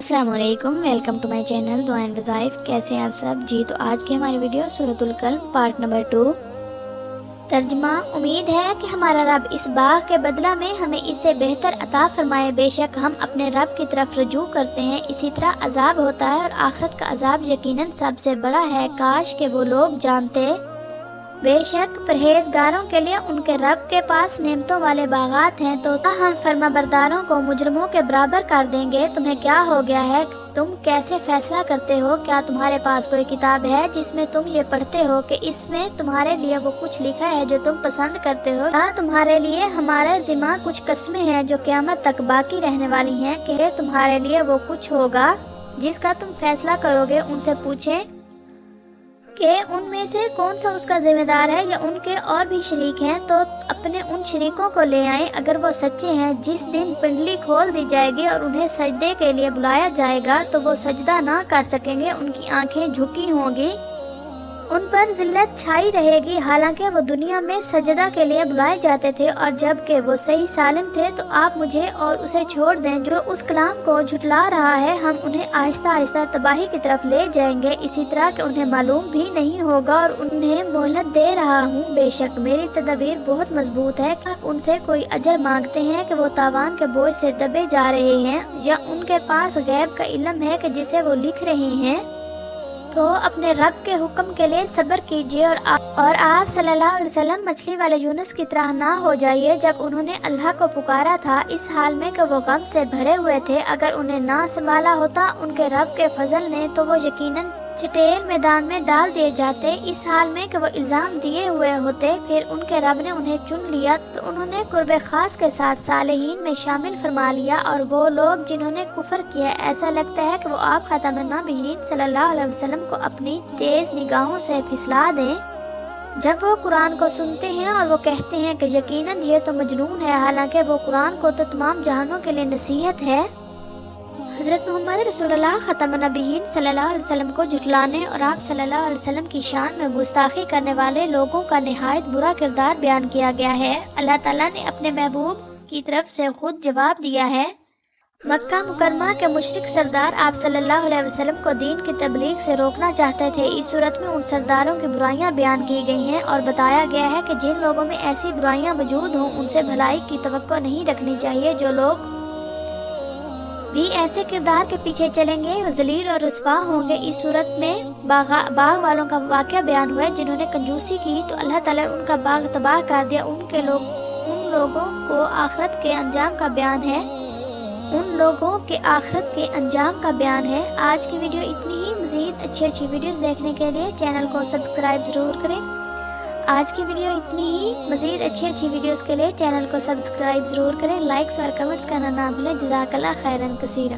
السلام علیکم، welcome to my channel دعا اینڈ وظائف۔ کیسے ہیں آپ سب؟ جی تو آج کی ہماری ویڈیو سورۃ القلم پارٹ نمبر 2 ترجمہ۔ امید ہے کہ ہمارا رب اس باغ کے بدلہ میں ہمیں اس سے بہتر عطا فرمائے۔ بے شک ہم اپنے رب کی طرف رجوع کرتے ہیں، اسی طرح عذاب ہوتا ہے اور آخرت کا عذاب یقیناً سب سے بڑا ہے۔ کاش کہ وہ لوگ جانتے۔ بے شک پرہیزگاروں کے لیے ان کے رب کے پاس نعمتوں والے باغات ہیں، تو ہم فرما برداروں کو مجرموں کے برابر کر دیں گے۔ تمہیں کیا ہو گیا ہے؟ تم کیسے فیصلہ کرتے ہو؟ کیا تمہارے پاس کوئی کتاب ہے جس میں تم یہ پڑھتے ہو کہ اس میں تمہارے لیے وہ کچھ لکھا ہے جو تم پسند کرتے ہو؟ کیا تمہارے لیے ہمارے ذمہ کچھ قسمیں ہیں جو قیامت تک باقی رہنے والی ہیں کہ تمہارے لیے وہ کچھ ہوگا جس کا تم فیصلہ کرو گے؟ ان سے پوچھیں کہ ان میں سے کون سا اس کا ذمہ دار ہے یا ان کے اور بھی شریک ہیں، تو اپنے ان شریکوں کو لے آئیں اگر وہ سچے ہیں۔ جس دن پنڈلی کھول دی جائے گی اور انہیں سجدے کے لیے بلایا جائے گا تو وہ سجدہ نہ کر سکیں گے، ان کی آنکھیں جھکی ہوں گی، ان پر ذلت چھائی رہے گی، حالانکہ وہ دنیا میں سجدہ کے لیے بلائے جاتے تھے۔ اور جب کہ وہ صحیح سالم تھے تو آپ مجھے اور اسے چھوڑ دیں جو اس کلام کو جھٹلا رہا ہے، ہم انہیں آہستہ آہستہ تباہی کی طرف لے جائیں گے، اسی طرح کہ انہیں معلوم بھی نہیں ہوگا، اور انہیں مہلت دے رہا ہوں۔ بے شک میری تدبیر بہت مضبوط ہے۔ آپ ان سے کوئی اجر مانگتے ہیں کہ وہ تاوان کے بوجھ سے دبے جا رہے ہیں، یا ان کے پاس غیب کا علم ہے کہ جسے وہ لکھ رہے ہیں؟ تو اپنے رب کے حکم کے لیے صبر کیجیے، اور آپ صلی اللہ علیہ وسلم مچھلی والے یونس کی طرح نہ ہو جائیے جب انہوں نے اللہ کو پکارا تھا، اس حال میں کہ وہ غم سے بھرے ہوئے تھے۔ اگر انہیں نہ سنبھالا ہوتا ان کے رب کے فضل نے تو وہ یقیناً چٹیل میدان میں ڈال دیے جاتے، اس حال میں کہ وہ الزام دیے ہوئے ہوتے۔ پھر ان کے رب نے انہیں چن لیا تو انہوں نے قرب خاص کے ساتھ صالحین میں شامل فرما لیا، اور وہ لوگ جنہوں نے کفر کیا ایسا لگتا ہے کہ وہ آپ خاتم النبیین صلی اللہ علیہ وسلم کو اپنی تیز نگاہوں سے پھسلا دیں جب وہ قرآن کو سنتے ہیں، اور وہ کہتے ہیں کہ یقیناً یہ تو مجنون ہے، حالانکہ وہ قرآن کو تو تمام جہانوں کے لیے نصیحت ہے۔ حضرت محمد رسول اللہ خاتم النبیین صلی اللہ علیہ وسلم کو جھٹلانے اور آپ صلی اللہ علیہ وسلم کی شان میں گستاخی کرنے والے لوگوں کا نہایت برا کردار بیان کیا گیا ہے۔ اللہ تعالیٰ نے اپنے محبوب کی طرف سے خود جواب دیا ہے۔ مکہ مکرمہ کے مشرک سردار آپ صلی اللہ علیہ وسلم کو دین کی تبلیغ سے روکنا چاہتے تھے۔ اس صورت میں ان سرداروں کی برائیاں بیان کی گئی ہیں اور بتایا گیا ہے کہ جن لوگوں میں ایسی برائیاں موجود ہوں ان سے بھلائی کی توقع نہیں رکھنی چاہیے۔ جو لوگ بھی ایسے کردار کے پیچھے چلیں گے وہ ذلیل اور رسوا ہوں گے۔ اس صورت میں باغ والوں کا واقعہ بیان ہوا ہے جنہوں نے کنجوسی کی تو اللہ تعالیٰ ان کا باغ تباہ کر دیا۔ ان لوگوں کو آخرت کے انجام کا بیان ہے۔ آج کی ویڈیو اتنی ہی۔ مزید اچھی ویڈیوز دیکھنے کے لیے چینل کو سبسکرائب ضرور کریں۔ لائکس اور کمنٹس کرنا نہ بھولیں۔ جزاک اللہ خیرن کثیرا۔